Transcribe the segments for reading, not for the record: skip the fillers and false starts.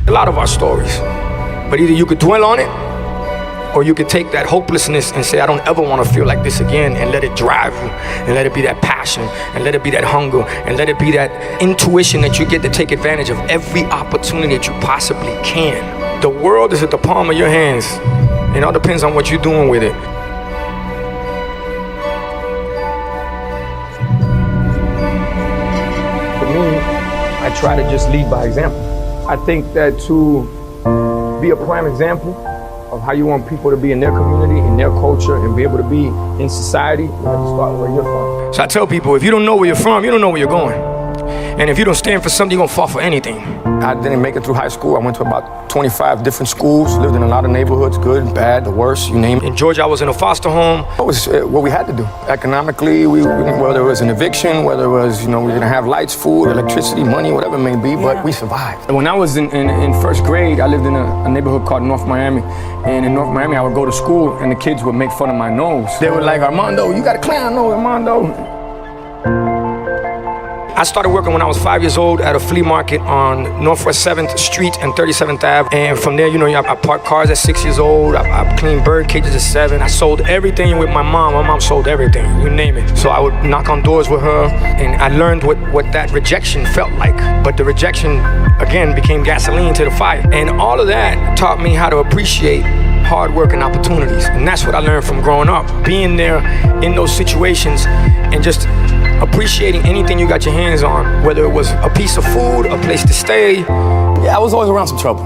A lot of our stories. But either you could dwell on it, or you could take that hopelessness and say, I don't ever want to feel like this again, and let it drive you, and let it be that passion, and let it be that hunger, and let it be that intuition that you get to take advantage of every opportunity that you possibly can. The world is at the palm of your hands. It all depends on what you're doing with it. For me, I try to just lead by example. I think that to be a prime example of how you want people to be in their community, in their culture, and be able to be in society, you have to start where you're from. So I tell people, if you don't know where you're from, you don't know where you're going. And if you don't stand for something, you're gonna fall for anything. I didn't make it through high school. I went to about 25 different schools, lived in a lot of neighborhoods, good, bad, the worst, you name it. In Georgia, I was in a foster home. It was what we had to do. Economically, whether it was an eviction, whether it was, we didn't have lights, food, electricity, money, whatever it may be, but we survived. When I was in first grade, I lived in a neighborhood called North Miami. And in North Miami, I would go to school and the kids would make fun of my nose. They were like, Armando, you got a clown nose, Armando. I started working when I was 5 years old at a flea market on Northwest 7th Street and 37th Ave. And from there, I parked cars at 6 years old. I cleaned bird cages at 7. I sold everything with my mom. My mom sold everything, you name it. So I would knock on doors with her, and I learned what that rejection felt like. But the rejection, again, became gasoline to the fire. And all of that taught me how to appreciate hard work and opportunities. And that's what I learned from growing up. Being there in those situations and just appreciating anything you got your hands on, whether it was a piece of food, a place to stay. Yeah, I was always around some trouble.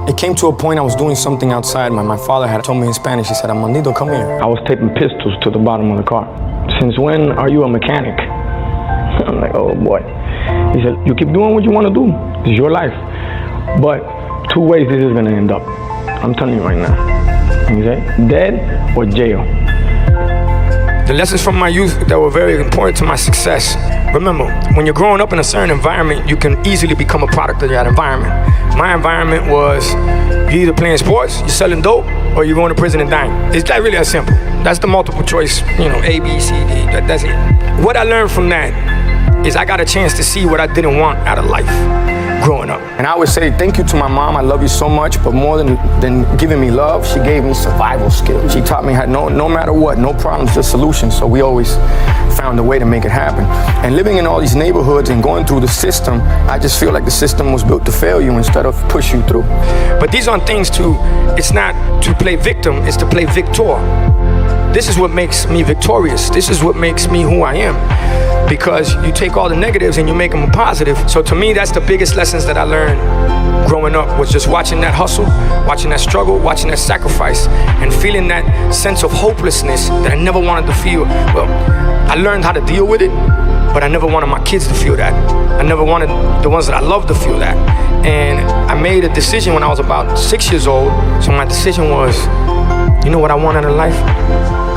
It came to a point I was doing something outside. My father had told me in Spanish, he said, Armandito, come here. I was taping pistols to the bottom of the car. Since when are you a mechanic? I'm like, oh boy. He said, you keep doing what you want to do. It's your life. But 2 ways this is going to end up. I'm telling you right now. He said, dead or jail. The lessons from my youth that were very important to my success. Remember, when you're growing up in a certain environment, you can easily become a product of that environment. My environment was, you're either playing sports, you're selling dope, or you're going to prison and dying. It's not really that simple. That's the multiple choice, A, B, C, D, that's it. What I learned from that is I got a chance to see what I didn't want out of life growing up. And I would say thank you to my mom. I love you so much, but more than giving me love, she gave me survival skills. She taught me how no matter what, no problems, just solutions. So we always found a way to make it happen. And living in all these neighborhoods and going through the system, I just feel like the system was built to fail you instead of push you through. But these aren't things it's not to play victim, it's to play victor. This is what makes me victorious. This is what makes me who I am. Because you take all the negatives and you make them a positive. So to me, that's the biggest lessons that I learned growing up, was just watching that hustle, watching that struggle, watching that sacrifice, and feeling that sense of hopelessness that I never wanted to feel. Well, I learned how to deal with it, but I never wanted my kids to feel that. I never wanted the ones that I love to feel that. And I made a decision when I was about 6 years old. So my decision was, you know what I want out of life?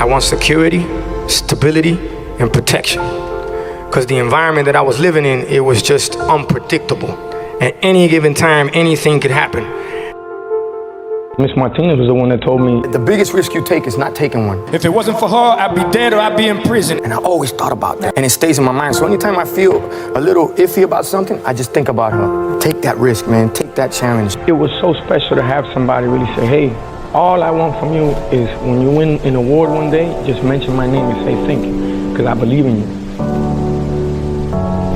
I want security, stability, and protection. Because the environment that I was living in, it was just unpredictable. At any given time, anything could happen. Miss Martinez was the one that told me, the biggest risk you take is not taking one. If it wasn't for her, I'd be dead or I'd be in prison. And I always thought about that. And it stays in my mind. So anytime I feel a little iffy about something, I just think about her. Take that risk, man. Take that challenge. It was so special to have somebody really say, hey, all I want from you is when you win an award one day, just mention my name and say thank you, because I believe in you.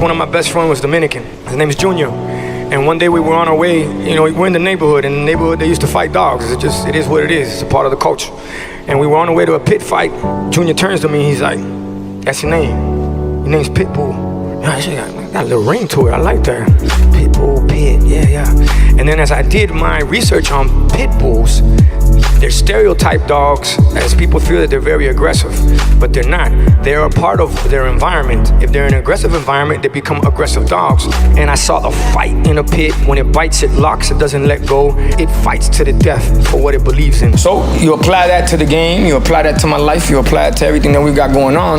One of my best friends was Dominican. His name is Junior. And one day we were on our way, we're in the neighborhood. In the neighborhood, they used to fight dogs. It is what it is. It's a part of the culture. And we were on our way to a pit fight. Junior turns to me, he's like, that's your name. Your name's Pitbull. She got a little ring to it. I like that. Pitbull, Pit, yeah. And then as I did my research on pit bulls, they're stereotype dogs, as people feel that they're very aggressive, but they're not. They're a part of their environment. If they're in an aggressive environment, they become aggressive dogs. And I saw the fight in a pit. When it bites, it locks, it doesn't let go. It fights to the death for what it believes in. So you apply that to the game, you apply that to my life, you apply it to everything that we've got going on.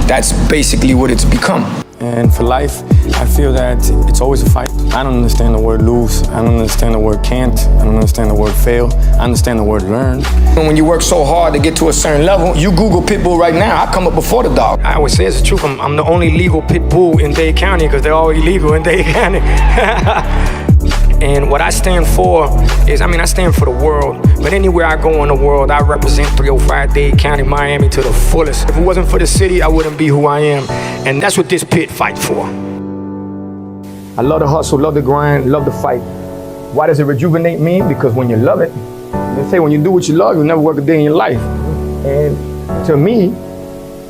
That's basically what it's become. And for life, I feel that it's always a fight. I don't understand the word lose. I don't understand the word can't. I don't understand the word fail. I understand the word learn. And when you work so hard to get to a certain level, you Google pit bull right now, I come up before the dog. I always say it's the truth. I'm the only legal pit bull in Dade County because they're all illegal in Dade County. And what I stand for is, I stand for the world. But anywhere I go in the world, I represent 305 Dade County, Miami to the fullest. If it wasn't for the city, I wouldn't be who I am. And that's what this pit fights for. I love the hustle, love the grind, love the fight. Why does it rejuvenate me? Because when you love it, they say when you do what you love, you'll never work a day in your life. And to me,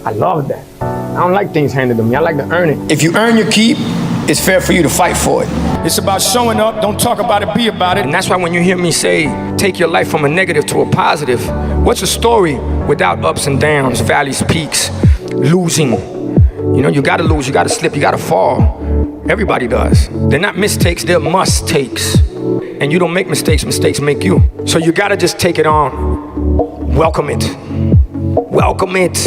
I love that. I don't like things handed to me. I like to earn it. If you earn your keep, it's fair for you to fight for it. It's about showing up, don't talk about it, be about it. And that's why when you hear me say, take your life from a negative to a positive, what's a story without ups and downs, valleys, peaks, losing? You know, you gotta lose, you gotta slip, you gotta fall. Everybody does. They're not mistakes, they're must-takes. And you don't make mistakes, mistakes make you. So you gotta just take it on. Welcome it. Welcome it.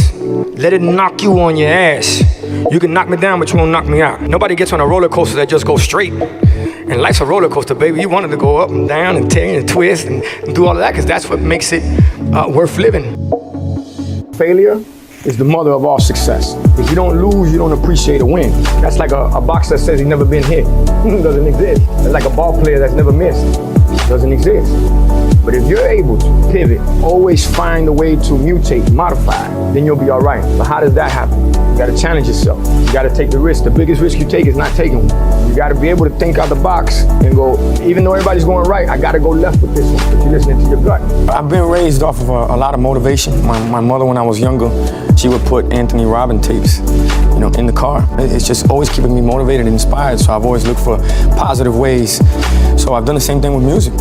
Let it knock you on your ass. You can knock me down, but you won't knock me out. Nobody gets on a roller coaster that just goes straight. And life's a roller coaster, baby. You want it to go up and down and turn and twist and do all of that, because that's what makes it worth living. Failure is the mother of all success. If you don't lose, you don't appreciate a win. That's like a boxer that says he's never been hit. Doesn't exist. It's like a ball player that's never missed. Doesn't exist. But if you're able to pivot, always find a way to mutate, modify, then you'll be all right. But how does that happen? You gotta challenge yourself. You gotta take the risk. The biggest risk you take is not taking one. You gotta be able to think out the box and go, even though everybody's going right, I gotta go left with this one, but you're listening to your gut. I've been raised off of a lot of motivation. My mother, when I was younger, she would put Anthony Robbins tapes, in the car. It's just always keeping me motivated and inspired, so I've always looked for positive ways. So I've done the same thing with music.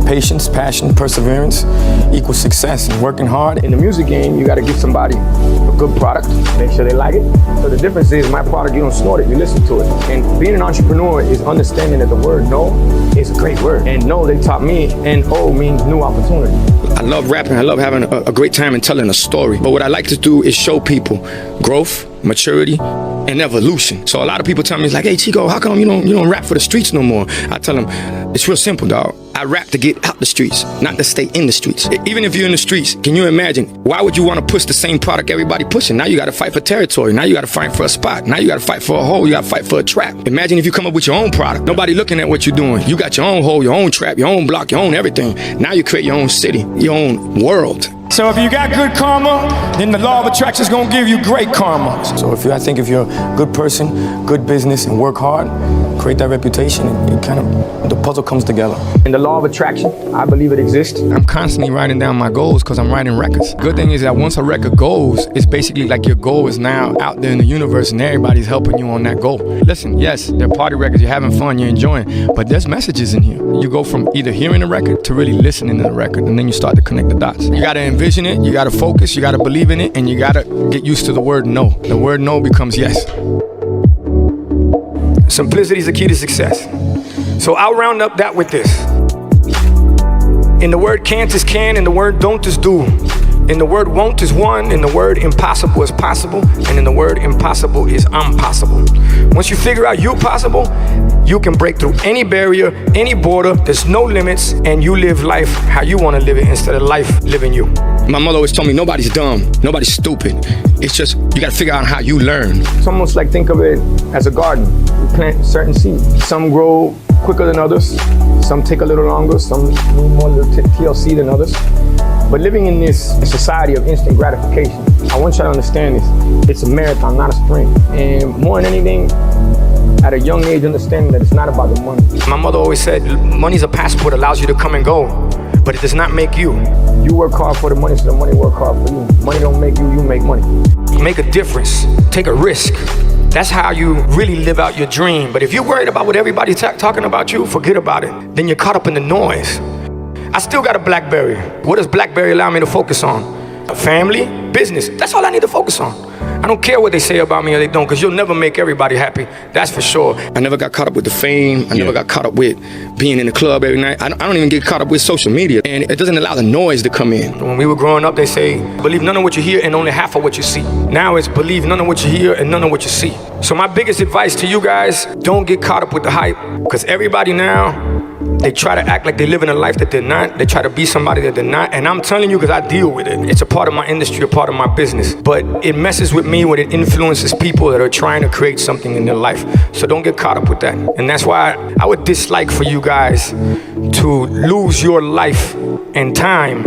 Patience, passion, perseverance equals success, and working hard. In the music game, you gotta give somebody a good product, make sure they like it. So the difference is my product, you don't snort it, you listen to it. And being an entrepreneur is understanding that the word no is a great word. And no, they taught me, N-O means new opportunity. I love rapping, I love having a great time and telling a story. But what I like to do is show people growth, maturity, and evolution. So a lot of people tell me, it's like, hey Chico, how come you don't rap for the streets no more? I tell them, it's real simple, dog. I rap to get out the streets, not to stay in the streets. Even if you're in the streets, can you imagine, why would you want to push the same product everybody pushing? Now you got to fight for territory. Now you got to fight for a spot. Now you got to fight for a hole. You got to fight for a trap. Imagine if you come up with your own product. Nobody looking at what you're doing. You got your own hole, your own trap, your own block, your own everything. Now you create your own city, your own world. So if you got good karma, then the law of attraction is going to give you great karma. So I think if you're a good person, good business, and work hard, create that reputation, it kind of, the puzzle comes together. And the law of attraction, I believe it exists. I'm constantly writing down my goals because I'm writing records. Good thing is that once a record goes, it's basically like your goal is now out there in the universe and everybody's helping you on that goal. Listen, yes, they're party records, you're having fun, you're enjoying, but there's messages in here. You go from either hearing a record to really listening to the record, and then you start to connect the dots. You gotta envision it, you gotta focus, you gotta believe in it, and you gotta get used to the word no. The word no becomes yes. Simplicity is the key to success. So I'll round up that with this. In the word can't is can, in the word don't is do. In the word won't is one, in the word impossible is possible, and in the word impossible is impossible. Once you figure out you're possible, you can break through any barrier, any border, there's no limits, and you live life how you want to live it instead of life living you. My mother always told me nobody's dumb, nobody's stupid. It's just, you gotta figure out how you learn. It's almost like, think of it as a garden. You plant certain seeds. Some grow quicker than others, some take a little longer, some need more TLC than others. But living in this society of instant gratification, I want you to understand this. It's a marathon, not a sprint. And more than anything, at a young age, understanding that it's not about the money. My mother always said, money's a passport, allows you to come and go, but it does not make you. You work hard for the money, so the money work hard for you. Money don't make you, you make money. Make a difference, take a risk. That's how you really live out your dream. But if you're worried about what everybody's talking about you, forget about it. Then you're caught up in the noise. I still got a BlackBerry. What does BlackBerry allow me to focus on? Family, business. That's all I need to focus on. I don't care what they say about me or they don't, because you'll never make everybody happy. That's for sure. I never got caught up with the fame. I never got caught up with being in the club every night. I don't even get caught up with social media. And it doesn't allow the noise to come in. When we were growing up, they say, believe none of what you hear and only half of what you see. Now it's believe none of what you hear and none of what you see. So my biggest advice to you guys, don't get caught up with the hype, because everybody now They try to act like they're living a life that they're not. They try to be somebody that they're not. And I'm telling you because I deal with it. It's a part of my industry, a part of my business. But it messes with me when it influences people that are trying to create something in their life. So don't get caught up with that. And that's why I would dislike for you guys to lose your life and time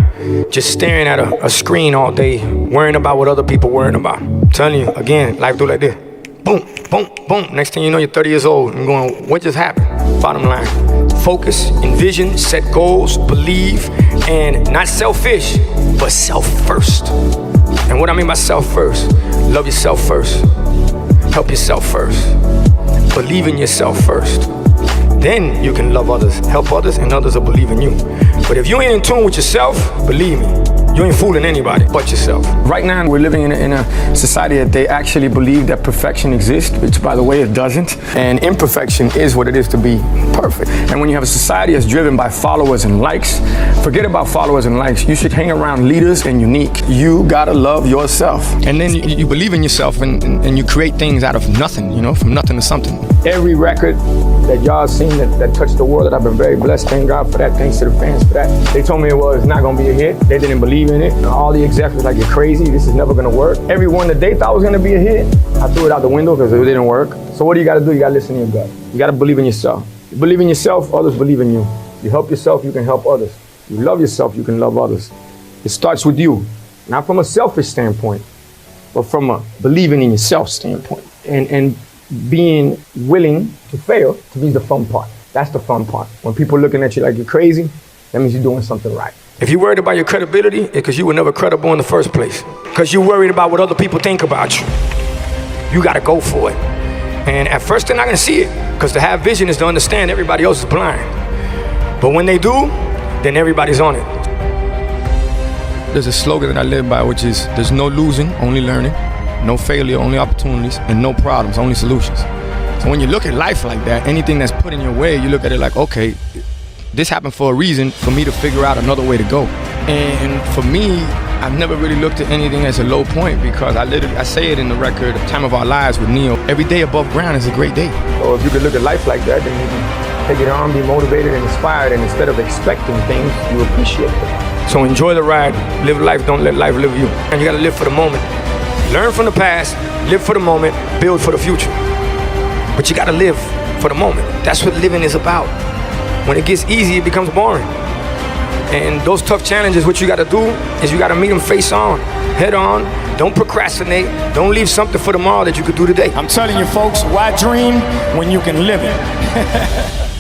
just staring at a screen all day, worrying about what other people worrying about. I'm telling you, again, life do like this. Boom, boom, boom. Next thing you know, you're 30 years old and going, what just happened? Bottom line, focus, envision, set goals, believe, and not selfish, but self first. And what I mean by self first, love yourself first, help yourself first, believe in yourself first. Then you can love others, help others, and others will believe in you. But if you ain't in tune with yourself, believe me, you ain't fooling anybody but yourself. Right now, we're living in a society that they actually believe that perfection exists, which, by the way, it doesn't. And imperfection is what it is to be perfect. And when you have a society that's driven by followers and likes, forget about followers and likes. You should hang around leaders and unique. You gotta love yourself. And then you believe in yourself and you create things out of nothing, you know, from nothing to something. Every record that y'all seen that touched the world, that I've been very blessed. Thank God for that. Thanks to the fans for that. They told me it was not gonna be a hit. They didn't believe in it. All the execs was like, you're crazy. This is never gonna work. Every one that they thought was gonna be a hit, I threw it out the window because it didn't work. So what do? You gotta listen to your gut. You gotta believe in yourself. You believe in yourself, others believe in you. You help yourself, you can help others. You love yourself, you can love others. It starts with you. Not from a selfish standpoint, but from a believing in yourself standpoint. And being willing to fail to be the fun part. That's the fun part. When people are looking at you like you're crazy, that means you're doing something right. If you're worried about your credibility, it's because you were never credible in the first place. Because you're worried about what other people think about you. You got to go for it. And at first, they're not going to see it. Because to have vision is to understand everybody else is blind. But when they do, then everybody's on it. There's a slogan that I live by, which is, there's no losing, only learning. No failure, only opportunities. And no problems, only solutions. So when you look at life like that, anything that's put in your way, you look at it like, okay, this happened for a reason for me to figure out another way to go. And for me, I've never really looked at anything as a low point because I say it in the record, Time of Our Lives with Neo, every day above ground is a great day. So if you could look at life like that, then you can take it on, be motivated and inspired, and instead of expecting things, you appreciate them. So enjoy the ride, live life, don't let life live you. And you gotta live for the moment. Learn from the past, live for the moment, build for the future. But you gotta live for the moment. That's what living is about. When it gets easy, it becomes boring. And those tough challenges, what you gotta do is you gotta meet them face on, head on. Don't procrastinate. Don't leave something for tomorrow that you could do today. I'm telling you folks, why dream when you can live it?